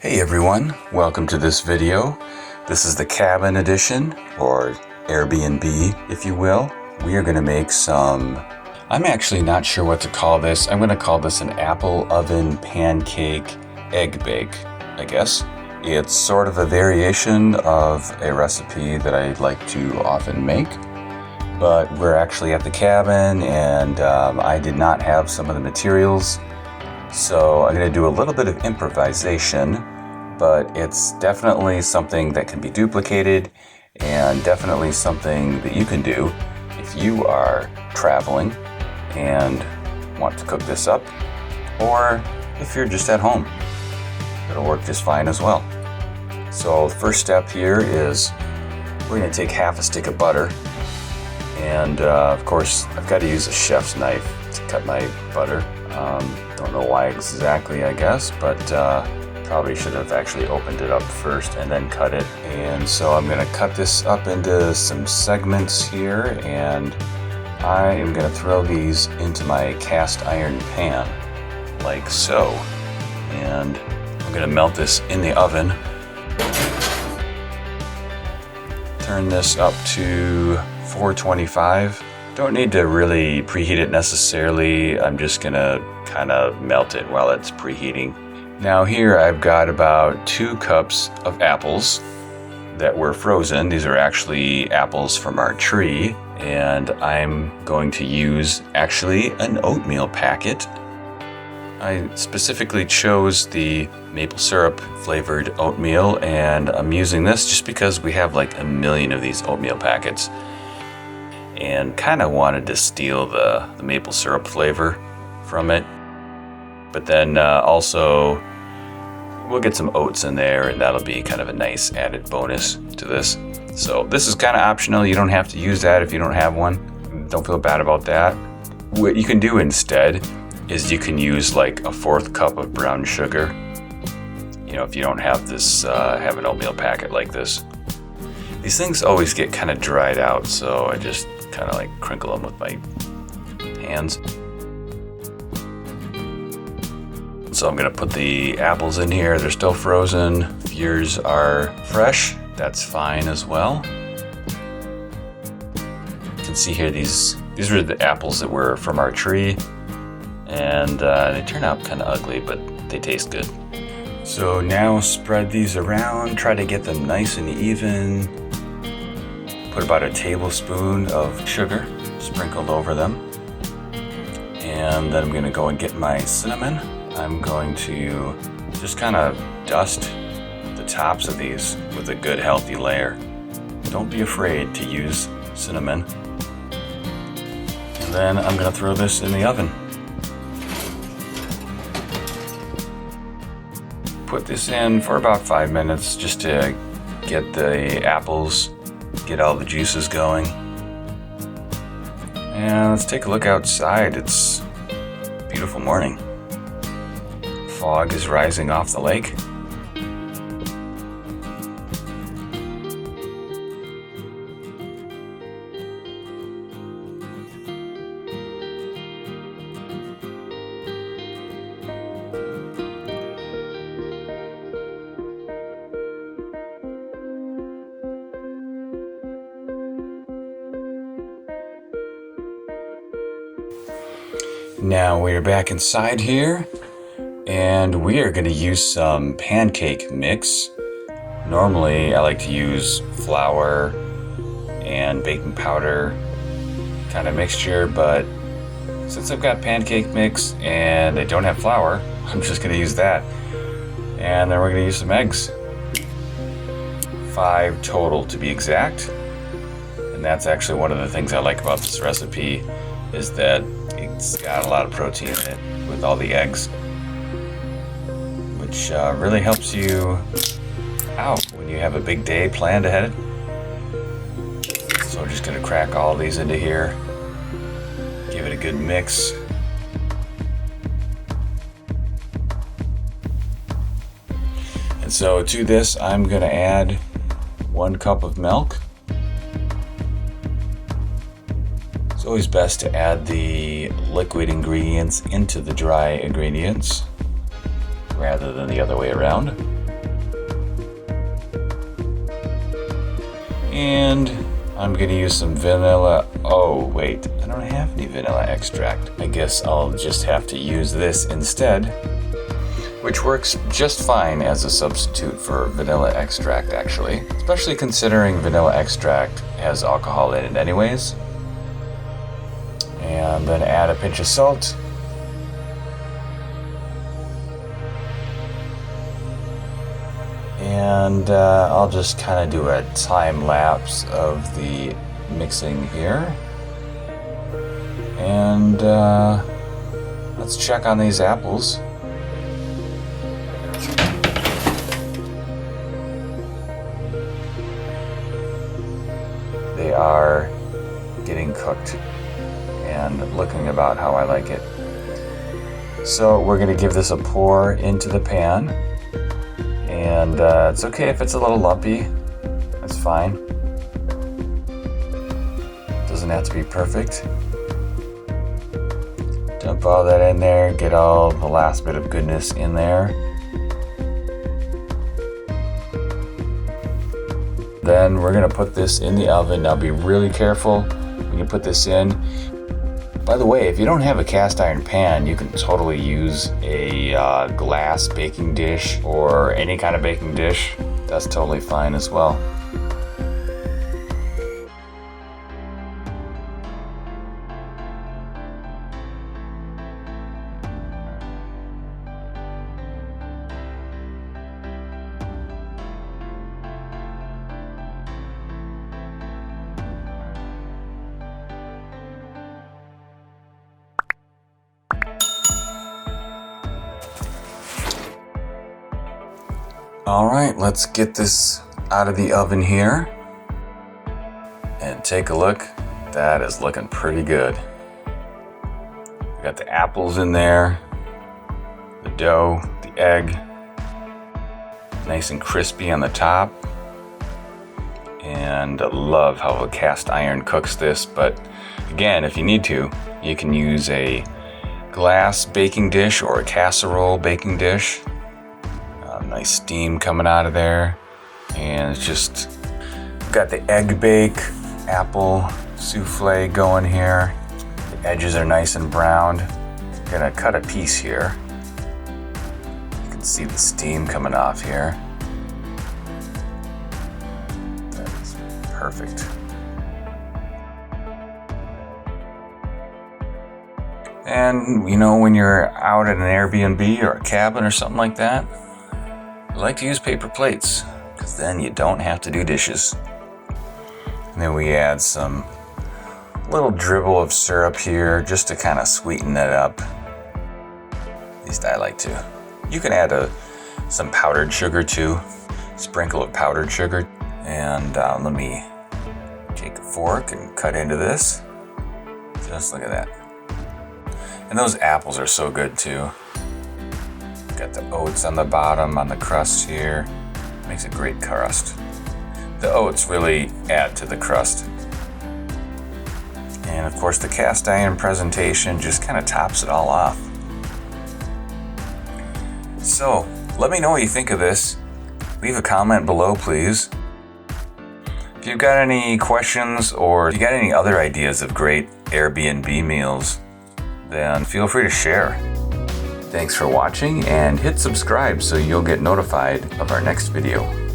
Hey everyone, welcome to this video. This is the cabin edition, or Airbnb if you will. We are going to make some, I'm actually not sure what to call this. I'm going to call this an apple oven pancake egg bake, I guess. It's sort of a variation of a recipe that I like to often make. But we're actually at the cabin and I did not have some of the materials. So I'm going to do a little bit of improvisation, but it's definitely something that can be duplicated and definitely something that you can do if you are traveling and want to cook this up, or if you're just at home. It'll work just fine as well. So the first step here is we're going to take half a stick of butter, and of course I've got to use a chef's knife to cut my butter. Don't know why exactly, I guess, but probably should have actually opened it up first and then cut it. And so I'm going to cut this up into some segments here, and I am going to throw these into my cast iron pan, like so. And I'm going to melt this in the oven. Turn this up to 425. Don't need to really preheat it necessarily. I'm just gonna kind of melt it while it's preheating. Now here I've got about 2 cups of apples that were frozen. These are actually apples from our tree, and I'm going to use actually an oatmeal packet. I specifically chose the maple syrup flavored oatmeal, and I'm using this just because we have like a million of these oatmeal packets, and kind of wanted to steal the maple syrup flavor from it. But then also we'll get some oats in there, and that'll be kind of a nice added bonus to this. So this is kind of optional. You don't have to use that if you don't have one. Don't feel bad about that. What you can do instead is you can use like a 1/4 cup of brown sugar. You know, if you don't have this, have an oatmeal packet like this. These things always get kind of dried out, so I just kind of like crinkle them with my hands. So I'm gonna put the apples in here. They're still frozen. If yours are fresh, that's fine as well. You can see here these are the apples that were from our tree, and they turn out kind of ugly, but they taste good. So now spread these around, try to get them nice and even. Put about a tablespoon of sugar sprinkled over them. And then I'm gonna go and get my cinnamon. I'm going to just kind of dust the tops of these with a good healthy layer. Don't be afraid to use cinnamon. And then I'm gonna throw this in the oven. Put this in for about 5 minutes just to get the apples, get all the juices going. And let's take a look outside. It's a beautiful morning. Fog is rising off the lake. Now we're back inside here, and we are going to use some pancake mix. Normally I like to use flour and baking powder kind of mixture, but since I've got pancake mix and I don't have flour, I'm just going to use that. And then we're going to use some eggs. 5 total to be exact. And that's actually one of the things I like about this recipe, is that it's got a lot of protein in it with all the eggs, which really helps you out when you have a big day planned ahead. So I'm just going to crack all these into here, give it a good mix. And so to this I'm going to add 1 cup of milk. It's always best to add the liquid ingredients into the dry ingredients rather than the other way around. And I'm gonna use some vanilla. Oh wait, I don't have any vanilla extract. I guess I'll just have to use this instead, which works just fine as a substitute for vanilla extract actually, especially considering vanilla extract has alcohol in it anyways. And then add a pinch of salt. And I'll just kind of do a time lapse of the mixing here. And let's check on these apples. They are getting cooked and looking about how I like it. So we're going to give this a pour into the pan. And it's okay if it's a little lumpy, that's fine. Doesn't have to be perfect. Dump all that in there, get all the last bit of goodness in there. Then we're gonna put this in the oven. Now be really careful when you put this in. By the way, if you don't have a cast iron pan, you can totally use a glass baking dish or any kind of baking dish. That's totally fine as well. All right, let's get this out of the oven here and take a look. That is looking pretty good. We got the apples in there, the dough, the egg, nice and crispy on the top. And I love how a cast iron cooks this, but again, if you need to, you can use a glass baking dish or a casserole baking dish. Nice steam coming out of there, and it's just got the egg bake apple souffle going here. The edges are nice and browned. I'm gonna cut a piece here. You can see the steam coming off here. That is perfect. And you know, when you're out at an Airbnb or a cabin or something like that, I like to use paper plates, because then you don't have to do dishes. And then we add some little dribble of syrup here just to kind of sweeten it up. At least I like to. You can add some powdered sugar too, sprinkle of powdered sugar. And let me take a fork and cut into this. Just look at that. And those apples are so good too. Got the oats on the bottom, on the crust here. Makes a great crust. The oats really add to the crust. And of course the cast iron presentation just kind of tops it all off. So, let me know what you think of this. Leave a comment below, please. If you've got any questions or if you got any other ideas of great Airbnb meals, then feel free to share. Thanks for watching, and hit subscribe so you'll get notified of our next video.